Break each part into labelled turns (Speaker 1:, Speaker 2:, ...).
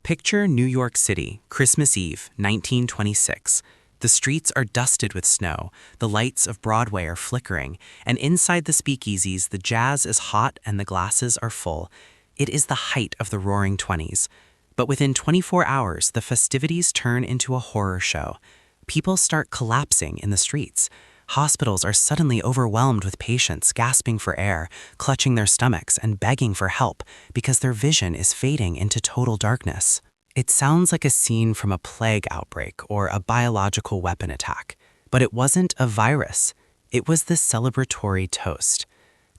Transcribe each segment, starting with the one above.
Speaker 1: Picture New York City, Christmas Eve, 1926. The streets are dusted with snow, the lights of Broadway are flickering, and inside the speakeasies the jazz is hot and the glasses are full. It is the height of the Roaring Twenties. But within 24 hours, the festivities turn into a horror show. People start collapsing in the streets. Hospitals are suddenly overwhelmed with patients gasping for air, clutching their stomachs, and begging for help because their vision is fading into total darkness. It sounds like a scene from a plague outbreak or a biological weapon attack. But it wasn't a virus. It was the celebratory toast.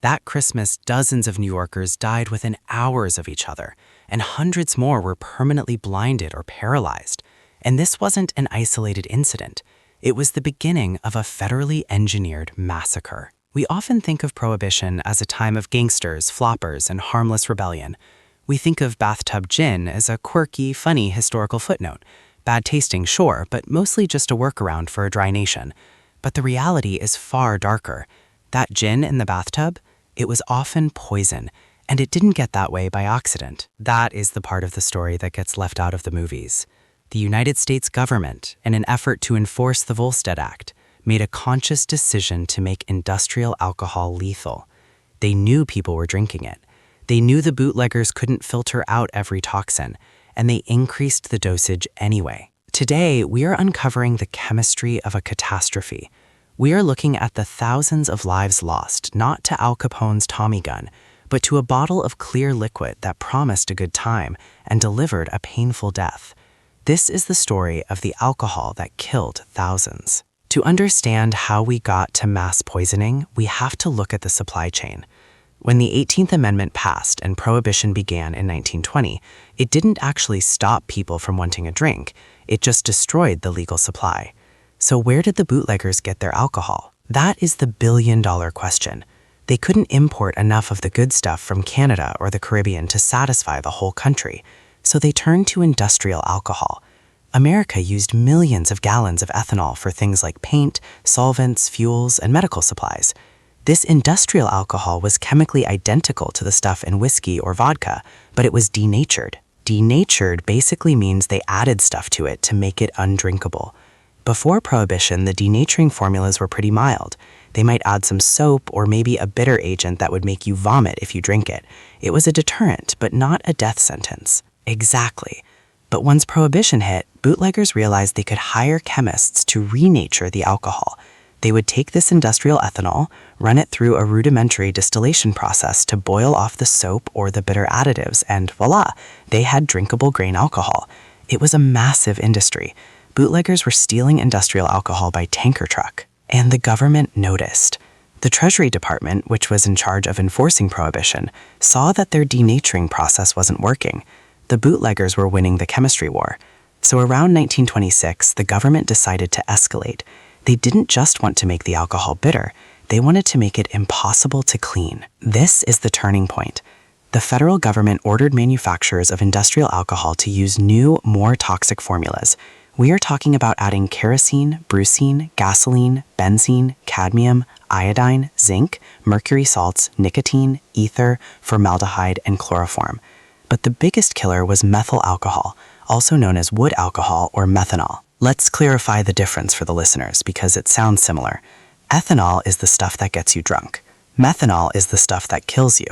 Speaker 1: That Christmas, dozens of New Yorkers died within hours of each other, and hundreds more were permanently blinded or paralyzed. And this wasn't an isolated incident. It was the beginning of a federally engineered massacre. We often think of Prohibition as a time of gangsters, floppers, and harmless rebellion. We think of Bathtub gin as a quirky, funny historical footnote. Bad tasting, sure, but mostly just a workaround for a dry nation. But the reality is far darker. That gin in the bathtub, it was often poison, and it didn't get that way by accident. That is the part of the story that gets left out of the movies. The United States government, in an effort to enforce the Volstead Act, made a conscious decision to make industrial alcohol lethal. They knew people were drinking it. They knew the bootleggers couldn't filter out every toxin, and they increased the dosage anyway. Today, we are uncovering the chemistry of a catastrophe. We are looking at the thousands of lives lost, not to Al Capone's Tommy gun, but to a bottle of clear liquid that promised a good time and delivered a painful death. This is the story of the alcohol that killed thousands. To understand how we got to mass poisoning, we have to look at the supply chain. When the 18th Amendment passed and Prohibition began in 1920, it didn't actually stop people from wanting a drink, it just destroyed the legal supply. So where did the bootleggers get their alcohol? That is the billion-dollar question. They couldn't import enough of the good stuff from Canada or the Caribbean to satisfy the whole country. So they turned to industrial alcohol. America used millions of gallons of ethanol for things like paint, solvents, fuels, and medical supplies. This industrial alcohol was chemically identical to the stuff in whiskey or vodka, but it was denatured. Denatured basically means they added stuff to it to make it undrinkable. Before Prohibition, the denaturing formulas were pretty mild. They might add some soap or maybe a bitter agent that would make you vomit if you drink it. It was a deterrent, but not a death sentence. Exactly. But once Prohibition hit, bootleggers realized they could hire chemists to renature the alcohol. They would take this industrial ethanol, run it through a rudimentary distillation process to boil off the soap or the bitter additives, and voila, they had drinkable grain alcohol. It was a massive industry. Bootleggers were stealing industrial alcohol by tanker truck. And the government noticed. The Treasury Department, which was in charge of enforcing Prohibition, saw that their denaturing process wasn't working. The bootleggers were winning the chemistry war. So around 1926, the government decided to escalate. They didn't just want to make the alcohol bitter, they wanted to make it impossible to clean. This is the turning point. The federal government ordered manufacturers of industrial alcohol to use new, more toxic formulas. We are talking about adding kerosene, brucine, gasoline, benzene, cadmium, iodine, zinc, mercury salts, nicotine, ether, formaldehyde, and chloroform. But the biggest killer was methyl alcohol, also known as wood alcohol or methanol. Let's clarify the difference for the listeners because it sounds similar. Ethanol is the stuff that gets you drunk. Methanol is the stuff that kills you.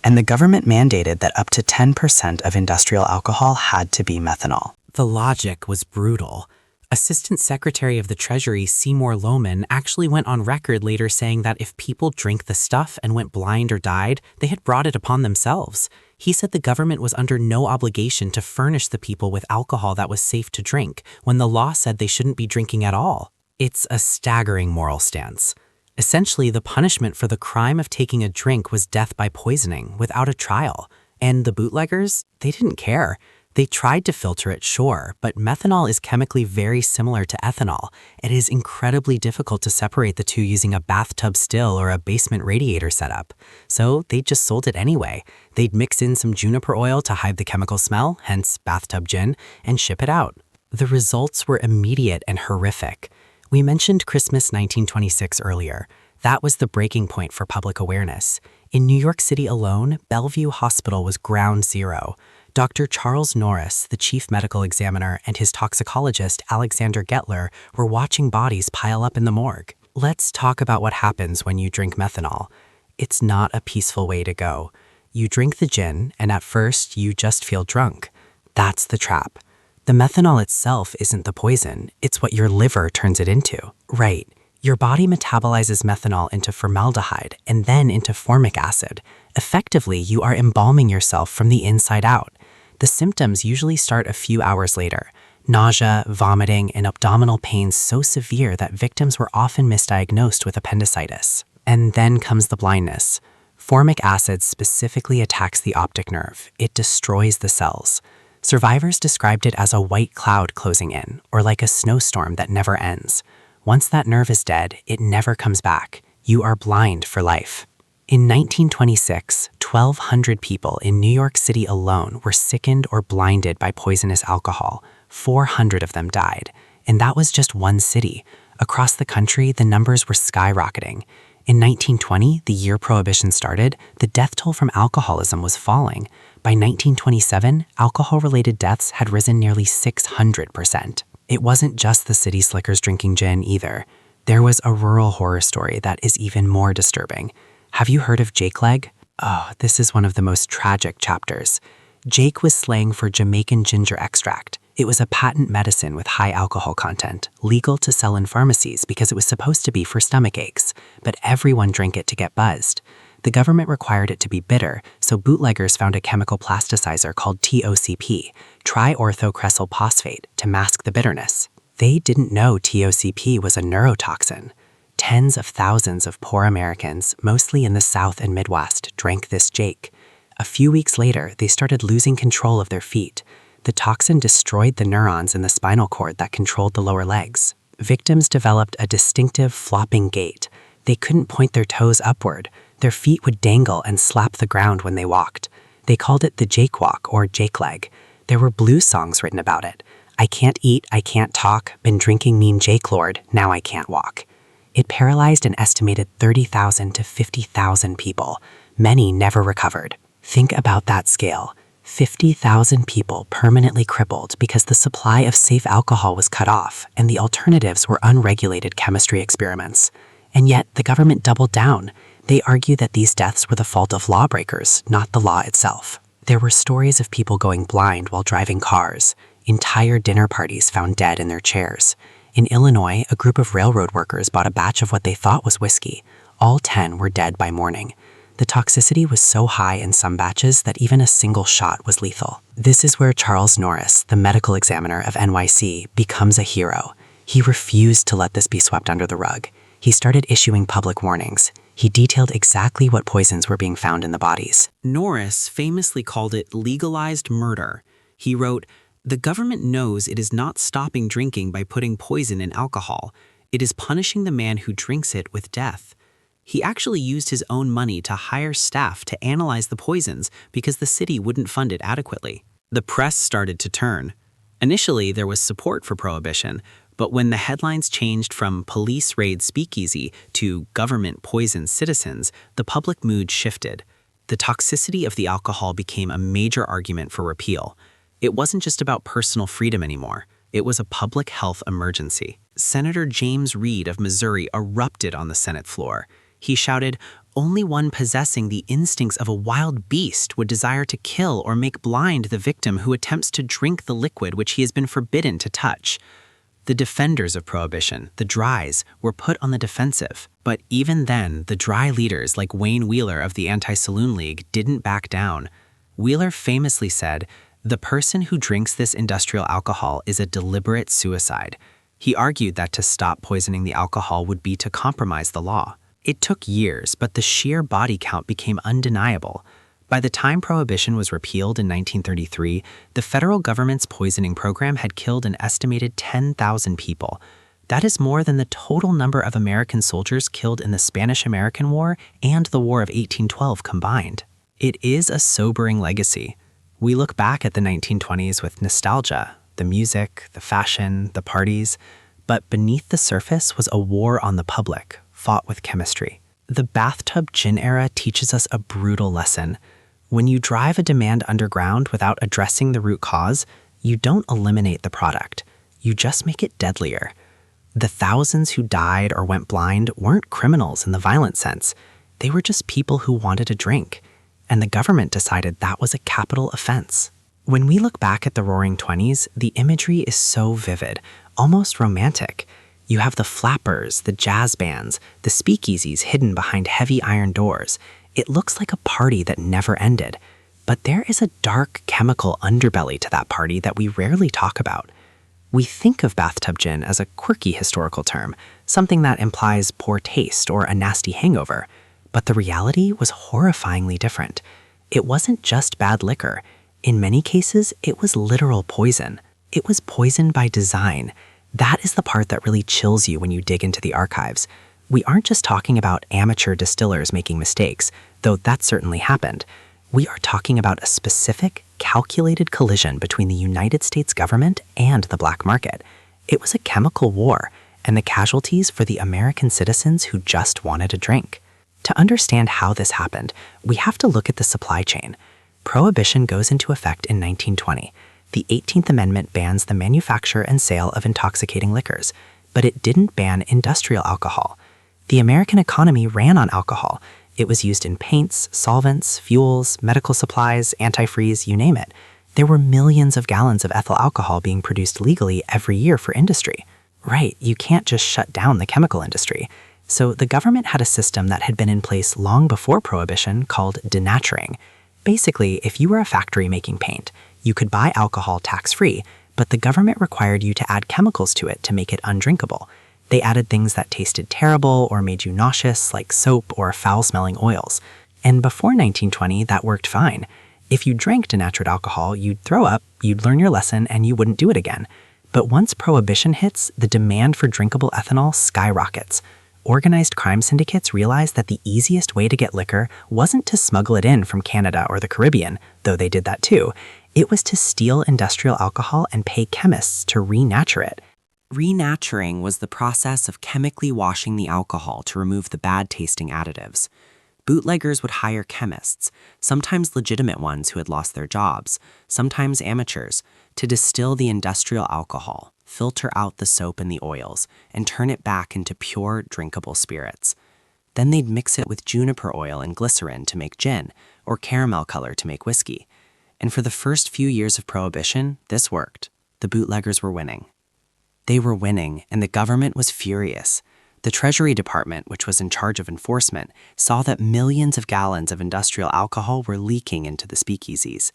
Speaker 1: And the government mandated that up to 10% of industrial alcohol had to be methanol.
Speaker 2: The logic was brutal. Assistant Secretary of the Treasury Seymour Loman actually went on record later saying that if people drank the stuff and went blind or died, they had brought it upon themselves. He said the government was under no obligation to furnish the people with alcohol that was safe to drink, when the law said they shouldn't be drinking at all. It's a staggering moral stance. Essentially, the punishment for the crime of taking a drink was death by poisoning, without a trial. And the bootleggers, they didn't care. They tried to filter it, sure, but methanol is chemically very similar to ethanol. It is incredibly difficult to separate the two using a bathtub still or a basement radiator setup. So they just sold it anyway. They'd mix in some juniper oil to hide the chemical smell, hence bathtub gin, and ship it out. The results were immediate and horrific. We mentioned Christmas 1926 earlier. That was the breaking point for public awareness. In New York City alone, Bellevue Hospital was ground zero. Dr. Charles Norris, the chief medical examiner, and his toxicologist Alexander Gettler were watching bodies pile up in the morgue. Let's talk about what happens when you drink methanol. It's not a peaceful way to go. You drink the gin, and at first you just feel drunk. That's the trap. The methanol itself isn't the poison, it's what your liver turns it into. Right. Your body metabolizes methanol into formaldehyde and then into formic acid. Effectively, you are embalming yourself from the inside out. The symptoms usually start a few hours later. Nausea, vomiting, and abdominal pains so severe that victims were often misdiagnosed with appendicitis. And then comes the blindness. Formic acid specifically attacks the optic nerve. It destroys the cells. Survivors described it as a white cloud closing in, or like a snowstorm that never ends. Once that nerve is dead, it never comes back. You are blind for life. In 1926, 1,200 people in New York City alone were sickened or blinded by poisonous alcohol. 400 of them died. And that was just one city. Across the country, the numbers were skyrocketing. In 1920, the year Prohibition started, the death toll from alcoholism was falling. By 1927, alcohol-related deaths had risen nearly 600%. It wasn't just the city slickers drinking gin either. There was a rural horror story that is even more disturbing. Have you heard of Jake Leg? Oh, this is one of the most tragic chapters. Jake was slang for Jamaican ginger extract. It was a patent medicine with high alcohol content, legal to sell in pharmacies because it was supposed to be for stomach aches, but everyone drank it to get buzzed. The government required it to be bitter, so bootleggers found a chemical plasticizer called TOCP, triorthocresyl phosphate, to mask the bitterness. They didn't know TOCP was a neurotoxin. Tens of thousands of poor Americans, mostly in the South and Midwest, drank this Jake. A few weeks later, they started losing control of their feet. The toxin destroyed the neurons in the spinal cord that controlled the lower legs. Victims developed a distinctive flopping gait. They couldn't point their toes upward. Their feet would dangle and slap the ground when they walked. They called it the Jake Walk or Jake Leg. There were blues songs written about it. I can't eat, I can't talk, been drinking mean Jake Lord, now I can't walk. It paralyzed an estimated 30,000 to 50,000 people. Many never recovered. Think about that scale. 50,000 people permanently crippled because the supply of safe alcohol was cut off and the alternatives were unregulated chemistry experiments. And yet the government doubled down. They argued that these deaths were the fault of lawbreakers, not the law itself. There were stories of people going blind while driving cars. Entire dinner parties found dead in their chairs. In Illinois, a group of railroad workers bought a batch of what they thought was whiskey. All 10 were dead by morning. The toxicity was so high in some batches that even a single shot was lethal. This is where Charles Norris, the medical examiner of NYC, becomes a hero. He refused to let this be swept under the rug. He started issuing public warnings. He detailed exactly what poisons were being found in the bodies.
Speaker 1: Norris famously called it legalized murder. He wrote, "The government knows it is not stopping drinking by putting poison in alcohol. It is punishing the man who drinks it with death." He actually used his own money to hire staff to analyze the poisons because the city wouldn't fund it adequately. The press started to turn. Initially, there was support for Prohibition, but when the headlines changed from police raid speakeasy to government poisons citizens, the public mood shifted. The toxicity of the alcohol became a major argument for repeal. It wasn't just about personal freedom anymore. It was a public health emergency. Senator James Reed of Missouri erupted on the Senate floor. He shouted, "Only one possessing the instincts of a wild beast would desire to kill or make blind the victim who attempts to drink the liquid which he has been forbidden to touch." The defenders of Prohibition, the Dries, were put on the defensive. But even then, the Dry leaders like Wayne Wheeler of the Anti-Saloon League didn't back down. Wheeler famously said, "The person who drinks this industrial alcohol is a deliberate suicide." He argued that to stop poisoning the alcohol would be to compromise the law. It took years, but the sheer body count became undeniable. By the time Prohibition was repealed in 1933, the federal government's poisoning program had killed an estimated 10,000 people. That is more than the total number of American soldiers killed in the Spanish-American War and the War of 1812 combined. It is a sobering legacy. We look back at the 1920s with nostalgia, the music, the fashion, the parties, but beneath the surface was a war on the public, fought with chemistry. The bathtub gin era teaches us a brutal lesson.
Speaker 2: When you drive a demand underground without addressing the root cause, you don't eliminate the product. You just make it deadlier. The thousands who died or went blind weren't criminals in the violent sense. They were just people who wanted a drink. And the government decided that was a capital offense. When we look back at the Roaring '20s, the imagery is so vivid, almost romantic. You have the flappers, the jazz bands, the speakeasies hidden behind heavy iron doors. It looks like a party that never ended. But there is a dark chemical underbelly to that party that we rarely talk about. We think of bathtub gin as a quirky historical term, something that implies poor taste or a nasty hangover. But the reality was horrifyingly different. It wasn't just bad liquor. In many cases, it was literal poison. It was poison by design. That is the part that really chills you when you dig into the archives. We aren't just talking about amateur distillers making mistakes, though that certainly happened. We are talking about a specific, calculated collision between the United States government and the black market. It was a chemical war, and the casualties for the American citizens who just wanted a drink. To understand how this happened, we have to look at the supply chain. Prohibition goes into effect in 1920. The 18th Amendment bans the manufacture and sale of intoxicating liquors, but it didn't ban industrial alcohol. The American economy ran on alcohol. It was used in paints, solvents, fuels, medical supplies, antifreeze, you name it. There were millions of gallons of ethyl alcohol being produced legally every year for industry. Right, you can't just shut down the chemical industry. So the government had a system that had been in place long before Prohibition called denaturing. Basically, if you were a factory making paint, you could buy alcohol tax-free, but the government required you to add chemicals to it to make it undrinkable. They added things that tasted terrible or made you nauseous, like soap or foul-smelling oils. And before 1920, that worked fine. If you drank denatured alcohol, you'd throw up, you'd learn your lesson, and you wouldn't do it again. But once Prohibition hits, the demand for drinkable ethanol skyrockets. Organized crime syndicates realized that the easiest way to get liquor wasn't to smuggle it in from Canada or the Caribbean, though they did that too. It was to steal industrial alcohol and pay chemists to renature it.
Speaker 1: Renaturing was the process of chemically washing the alcohol to remove the bad-tasting additives. Bootleggers would hire chemists, sometimes legitimate ones who had lost their jobs, sometimes amateurs, to distill the industrial alcohol, filter out the soap and the oils, and turn it back into pure, drinkable spirits. Then they'd mix it with juniper oil and glycerin to make gin, or caramel color to make whiskey. And for the first few years of Prohibition, this worked. The bootleggers were winning. They were winning, and the government was furious. The Treasury Department, which was in charge of enforcement, saw that millions of gallons of industrial alcohol were leaking into the speakeasies.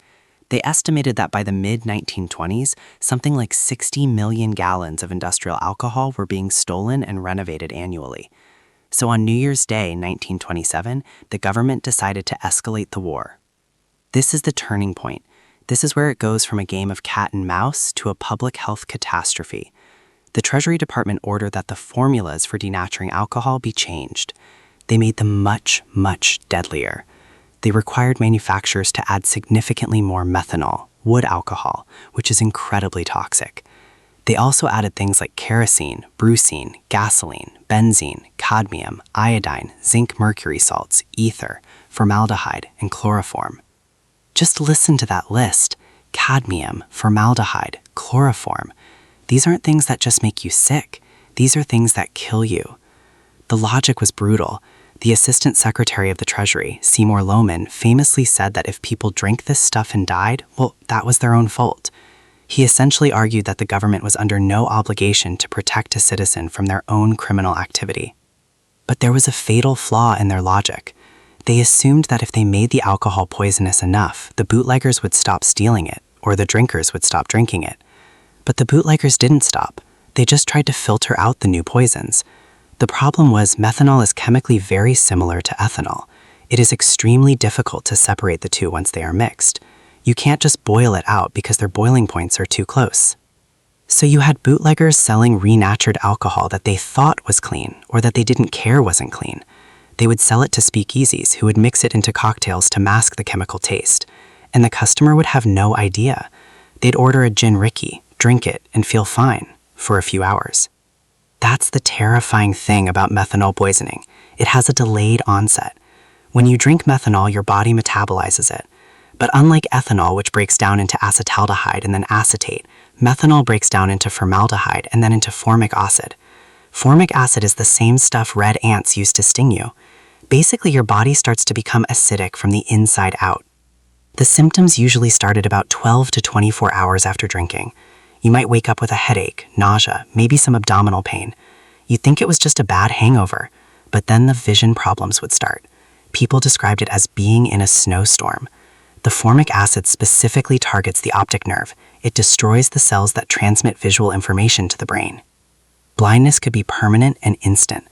Speaker 1: They estimated that by the mid-1920s, something like 60 million gallons of industrial alcohol were being stolen and renovated annually. So on New Year's Day, 1927, the government decided to escalate the war. This is the turning point. This is where it goes from a game of cat and mouse to a public health catastrophe. The Treasury Department ordered that the formulas for denaturing alcohol be changed. They made them much, much deadlier. They required manufacturers to add significantly more methanol, wood alcohol, which is incredibly toxic. They also added things like kerosene, brucine, gasoline, benzene, cadmium, iodine, zinc mercury salts, ether, formaldehyde, and chloroform. Just listen to that list. Cadmium, formaldehyde, chloroform. These aren't things that just make you sick. These are things that kill you. The logic was brutal. The Assistant Secretary of the Treasury, Seymour Loman, famously said that if people drank this stuff and died, well, that was their own fault. He essentially argued that the government was under no obligation to protect a citizen from their own criminal activity. But there was a fatal flaw in their logic. They assumed that if they made the alcohol poisonous enough, the bootleggers would stop stealing it, or the drinkers would stop drinking it. But the bootleggers didn't stop. They just tried to filter out the new poisons. The problem was methanol is chemically very similar to ethanol. It is extremely difficult to separate the two once they are mixed. You can't just boil it out because their boiling points are too close. So you had bootleggers selling renatured alcohol that they thought was clean or that they didn't care wasn't clean. They would sell it to speakeasies who would mix it into cocktails to mask the chemical taste. And the customer would have no idea. They'd order a gin Ricky, drink it, and feel fine for a few hours. That's the terrifying thing about methanol poisoning. It has a delayed onset. When you drink methanol, your body metabolizes it.
Speaker 2: But unlike ethanol, which breaks down into acetaldehyde and then acetate, methanol breaks down into formaldehyde and then into formic acid. Formic acid is the same stuff red ants use to sting you. Basically, your body starts to become acidic from the inside out. The symptoms usually start at about 12 to 24 hours after drinking. You might wake up with a headache, nausea, maybe some abdominal pain. You'd think it was just a bad hangover, but then the vision problems would start. People described it as being in a snowstorm. The formic acid specifically targets the optic nerve. It destroys the cells that transmit visual information to the brain. Blindness could be permanent and instant.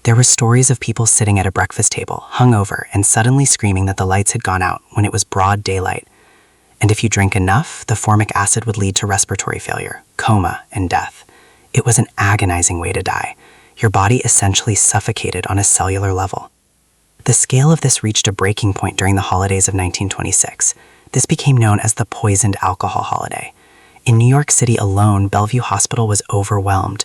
Speaker 2: There were stories of people sitting at a breakfast table, hungover, and suddenly screaming that the lights had gone out when it was broad daylight. And if you drank enough, the formic acid would lead to respiratory failure, coma, and death. It was an agonizing way to die. Your body essentially suffocated on a cellular level. The scale of this reached a breaking point during the holidays of 1926. This became known as the poisoned alcohol holiday. In New York City alone, Bellevue Hospital was overwhelmed.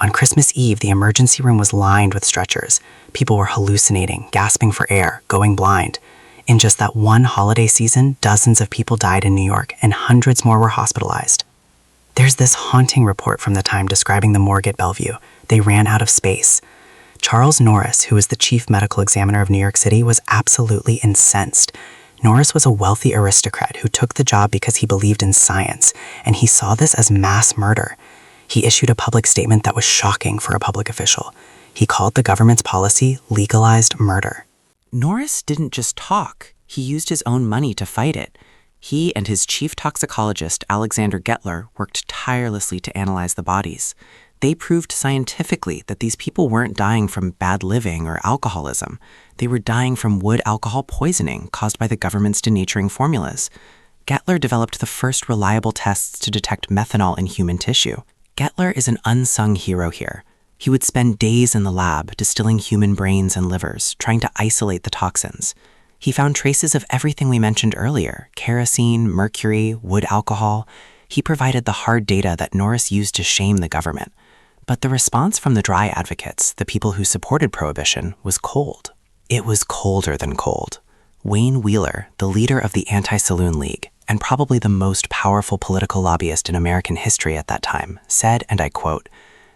Speaker 2: On Christmas Eve, the emergency room was lined with stretchers. People were hallucinating, gasping for air, going blind. In just that one holiday season, dozens of people died in New York, and hundreds more were hospitalized. There's this haunting report from the time describing the morgue at Bellevue. They ran out of space. Charles Norris, who was the chief medical examiner of New York City, was absolutely incensed. Norris was a wealthy aristocrat who took the job because he believed in science, and he saw this as mass murder. He issued a public statement that was shocking for a public official. He called the government's policy legalized murder.
Speaker 1: Norris didn't just talk. He used his own money to fight it. He and his chief toxicologist, Alexander Gettler, worked tirelessly to analyze the bodies. They proved scientifically that these people weren't dying from bad living or alcoholism. They were dying from wood alcohol poisoning caused by the government's denaturing formulas. Gettler developed the first reliable tests to detect methanol in human tissue. Gettler is an unsung hero here. He would spend days in the lab distilling human brains and livers, trying to isolate the toxins. He found traces of everything we mentioned earlier: kerosene, mercury, wood alcohol. He provided the hard data that Norris used to shame the government. But the response from the dry advocates, the people who supported Prohibition, was cold. It was colder than cold. Wayne Wheeler, the leader of the Anti-Saloon League, and probably the most powerful political lobbyist in American history at that time, said, and I quote,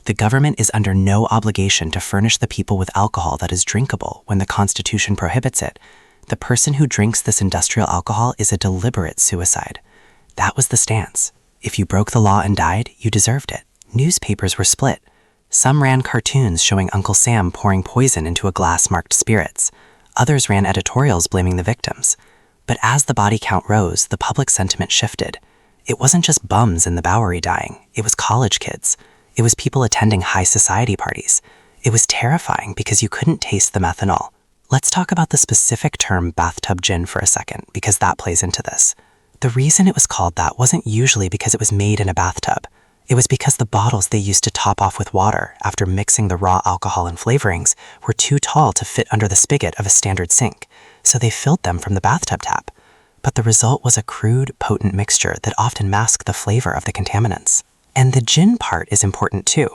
Speaker 1: "The government is under no obligation to furnish the people with alcohol that is drinkable when the Constitution prohibits it. The person who drinks this industrial alcohol is a deliberate suicide." That was the stance. If you broke the law and died, you deserved it. Newspapers were split. Some ran cartoons showing Uncle Sam pouring poison into a glass marked spirits. Others ran editorials blaming the victims. But as the body count rose, the public sentiment shifted. It wasn't just bums in the Bowery dying. It was college kids. It was people attending high society parties. It was terrifying because you couldn't taste the methanol. Let's talk about the specific term bathtub gin for a second, because that plays into this. The reason it was called that wasn't usually because it was made in a bathtub. It was because the bottles they used to top off with water after mixing the raw alcohol and flavorings were too tall to fit under the spigot of a standard sink, so they filled them from the bathtub tap. But the result was a crude, potent mixture that often masked the flavor of the contaminants. And the gin part is important too.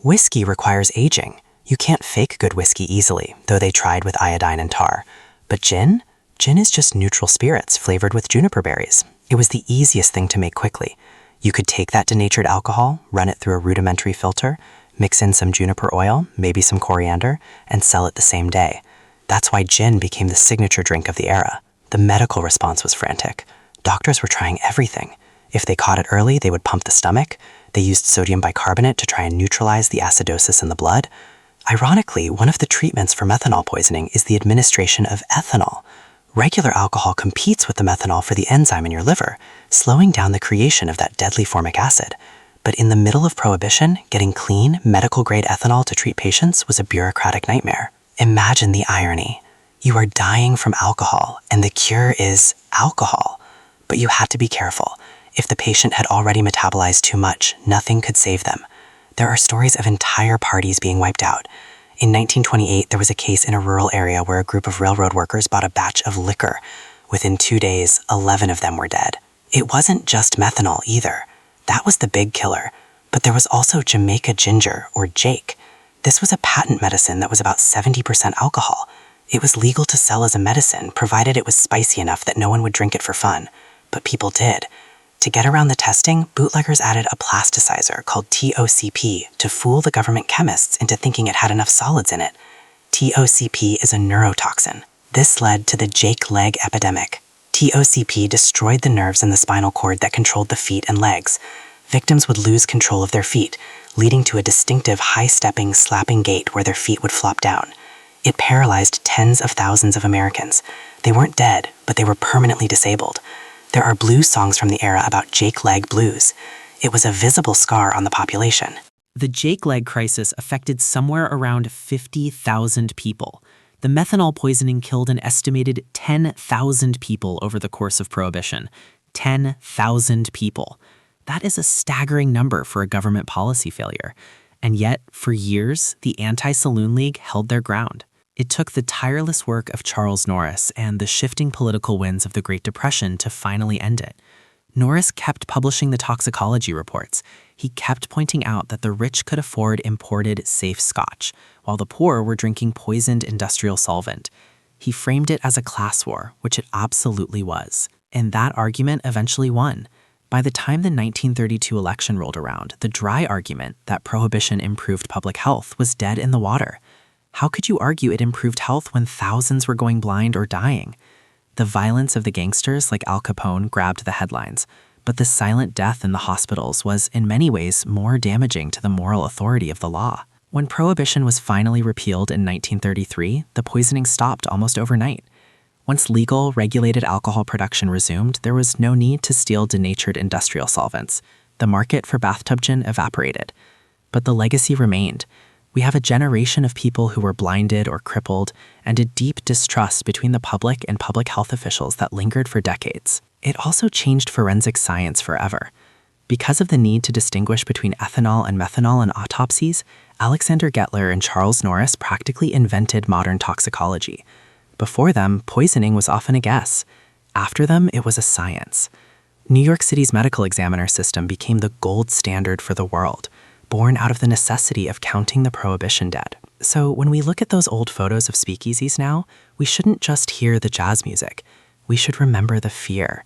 Speaker 1: Whiskey requires aging. You can't fake good whiskey easily, though they tried with iodine and tar. But gin? Gin is just neutral spirits flavored with juniper berries. It was the easiest thing to make quickly. You could take that denatured alcohol, run it through a rudimentary filter, mix in some juniper oil, maybe some coriander, and sell it the same day. That's why gin became the signature drink of the era. The medical response was frantic. Doctors were trying everything. If they caught it early, they would pump the stomach. They used sodium bicarbonate to try and neutralize the acidosis in the blood. Ironically, one of the treatments for methanol poisoning is the administration of ethanol. Regular alcohol competes with the methanol for the enzyme in your liver, slowing down the creation of that deadly formic acid. But in the middle of Prohibition, getting clean, medical-grade ethanol to treat patients was a bureaucratic nightmare. Imagine the irony. You are dying from alcohol, and the cure is alcohol. But you had to be careful. If the patient had already metabolized too much, nothing could save them. There are stories of entire parties being wiped out. In 1928, there was a case in a rural area where a group of railroad workers bought a batch of liquor. Within 2 days, 11 of them were dead. It wasn't just methanol either. That was the big killer. But there was also Jamaica ginger, or Jake. This was a patent medicine that was about 70% alcohol.
Speaker 2: It was legal to sell as a medicine, provided it was spicy enough that no one would drink it for fun. But people did. To get around the testing, bootleggers added a plasticizer called TOCP to fool the government chemists into thinking it had enough solids in it. TOCP is a neurotoxin. This led to the Jake leg epidemic. TOCP destroyed the nerves in the spinal cord that controlled the feet and legs. Victims would lose control of their feet, leading to a distinctive high-stepping, slapping gait where their feet would flop down. It paralyzed tens of thousands of Americans. They weren't dead, but they were permanently disabled. There are blues songs from the era about Jake leg blues. It was a visible scar on the population.
Speaker 1: The Jake leg crisis affected somewhere around 50,000 people. The methanol poisoning killed an estimated 10,000 people over the course of Prohibition. 10,000 people. That is a staggering number for a government policy failure. And yet, for years, the Anti-Saloon League held their ground. It took the tireless work of Charles Norris and the shifting political winds of the Great Depression to finally end it. Norris kept publishing the toxicology reports. He kept pointing out that the rich could afford imported, safe scotch, while the poor were drinking poisoned industrial solvent. He framed it as a class war, which it absolutely was. And that argument eventually won. By the time the 1932 election rolled around, the dry argument that Prohibition improved public health was dead in the water. How could you argue it improved health when thousands were going blind or dying? The violence of the gangsters like Al Capone grabbed the headlines, but the silent death in the hospitals was in many ways more damaging to the moral authority of the law. When Prohibition was finally repealed in 1933, the poisoning stopped almost overnight. Once legal, regulated alcohol production resumed, there was no need to steal denatured industrial solvents. The market for bathtub gin evaporated. But the legacy remained. We have a generation of people who were blinded or crippled, and a deep distrust between the public and public health officials that lingered for decades. It also changed forensic science forever. Because of the need to distinguish between ethanol and methanol in autopsies, Alexander Gettler and Charles Norris practically invented modern toxicology. Before them, poisoning was often a guess. After them, it was a science. New York City's medical examiner system became the gold standard for the world, born out of the necessity of counting the Prohibition dead. So when we look at those old photos of speakeasies now, we shouldn't just hear the jazz music. We should remember the fear.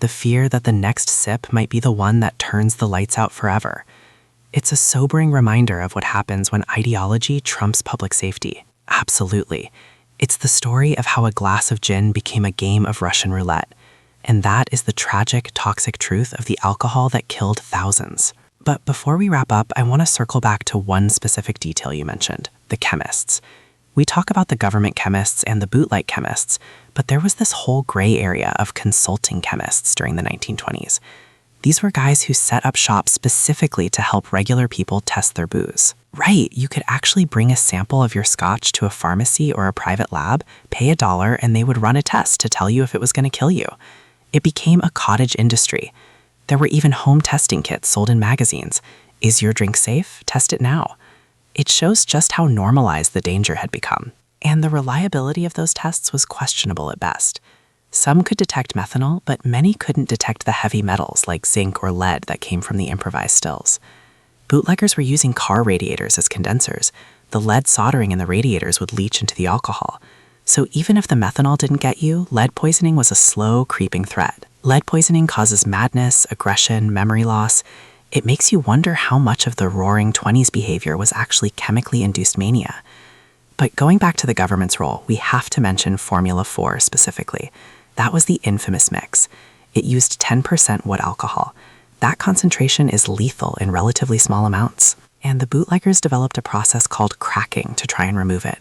Speaker 1: The fear that the next sip might be the one that turns the lights out forever. It's a sobering reminder of what happens when ideology trumps public safety. Absolutely. It's the story of how a glass of gin became a game of Russian roulette. And that is the tragic, toxic truth of the alcohol that killed thousands. But before we wrap up, I want to circle back to one specific detail you mentioned, the chemists. We talk about the government chemists and the bootleg chemists, but there was this whole gray area of consulting chemists during the 1920s. These were guys who set up shop specifically to help regular people test their booze. Right, you could actually bring a sample of your scotch to a pharmacy or a private lab, pay $1, and they would run a test to tell you if it was going to kill you. It became a cottage industry. There were even home testing kits sold in magazines. Is your drink safe? Test it now. It shows just how normalized the danger had become. And the reliability of those tests was questionable at best. Some could detect methanol, but many couldn't detect the heavy metals like zinc or lead that came from the improvised stills. Bootleggers were using car radiators as condensers. The lead soldering in the radiators would leach into the alcohol. So even if the methanol didn't get you, lead poisoning was a slow, creeping threat. Lead poisoning causes madness, aggression, memory loss. It makes you wonder how much of the roaring 20s behavior was actually chemically induced mania. But going back to the government's role, we have to mention Formula 4 specifically. That was the infamous mix. It used 10% wood alcohol. That concentration is lethal in relatively small amounts. And the bootleggers developed a process called cracking to try and remove it.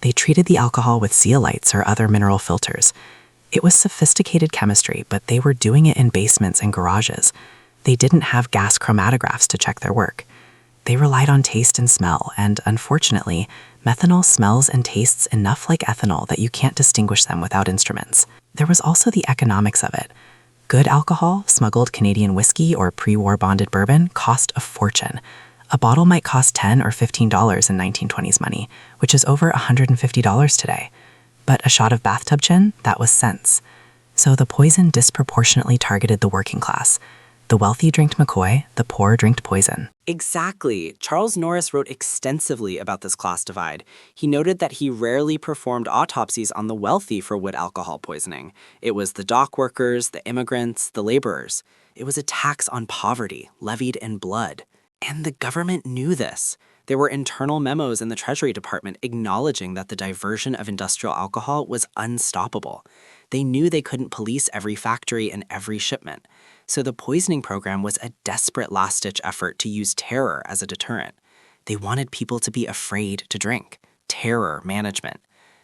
Speaker 1: They treated the alcohol with zeolites or other mineral filters. It was sophisticated chemistry, but they were doing it in basements and garages. They didn't have gas chromatographs to check their work. They relied on taste and smell, and unfortunately, methanol smells and tastes enough like ethanol that you can't distinguish them without instruments. There was also the economics of it. Good alcohol, smuggled Canadian whiskey or pre-war bonded bourbon, cost a fortune. A bottle might cost $10 or $15 in 1920s money, which is over $150 today. But a shot of bathtub gin, that was cents. So the poison disproportionately targeted the working class.
Speaker 2: The wealthy drinked McCoy, the poor drinked poison.
Speaker 1: Exactly. Charles Norris wrote extensively about this class divide. He noted that he rarely performed autopsies on the wealthy for wood alcohol poisoning. It was the dock workers, the immigrants, the laborers. It was a tax on poverty, levied in blood. And the government knew this. There were internal memos in the Treasury Department acknowledging that the diversion of industrial alcohol was unstoppable. They knew they couldn't police every factory and every shipment. So the poisoning program was a desperate last-ditch effort to use terror as a deterrent. They wanted people to be afraid to drink. Terror management.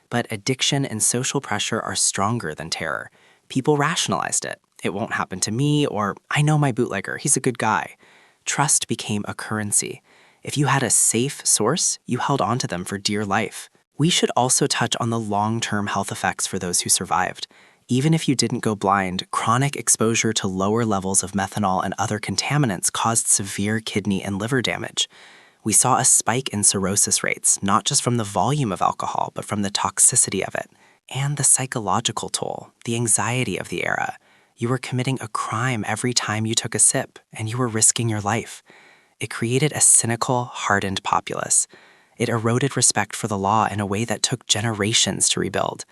Speaker 1: But addiction and social pressure are stronger than terror. People rationalized it. It won't happen to me, or I know my bootlegger, he's a good guy. Trust became a currency. If you had a safe source, you held on to them for dear life. We should also touch on the long-term health effects for those who survived. Even if you didn't go blind, chronic exposure to lower levels of methanol and other contaminants caused severe kidney and liver damage. We saw a spike in cirrhosis rates, not just from the volume of alcohol, but from the toxicity of it. And the psychological toll, the anxiety of the era. You were committing a crime every time you took a sip, and you were risking your life. It created a cynical, hardened populace. It eroded respect for the law in a way that took generations to rebuild.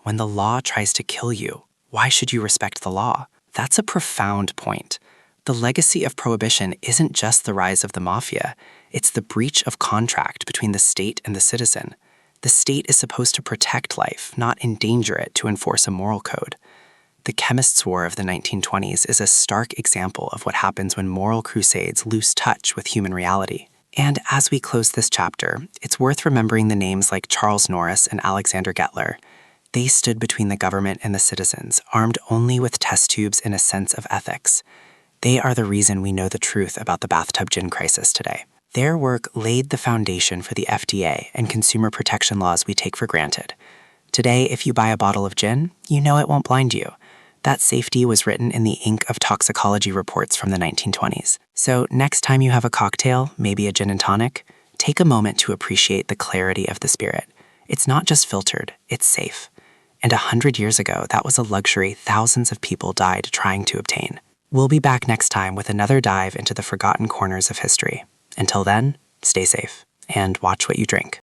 Speaker 1: When the law tries to kill you, why should you respect the law? That's a profound point. The legacy of Prohibition isn't just the rise of the mafia. It's the breach of contract between the state and the citizen. The state is supposed to protect life, not endanger it to enforce a moral code. The chemists' war of the 1920s is a stark example of what happens when moral crusades lose touch with human reality. And as we close this chapter, it's worth remembering the names like Charles Norris and Alexander Gettler. They stood between the government and the citizens, armed only with test tubes and a sense of ethics. They are the reason we know the truth about the bathtub gin crisis today. Their work laid the foundation for the FDA and consumer protection laws we take for granted. Today, if you buy a bottle of gin, you know it won't blind you. That safety was written in the ink of toxicology reports from the 1920s. So next time you have a cocktail, maybe a gin and tonic, take a moment to appreciate the clarity of the spirit. It's not just filtered, it's safe. And 100 years ago, that was a luxury thousands of people died trying to obtain. We'll be back next time with another dive into the forgotten corners of history. Until then, stay safe and watch what you drink.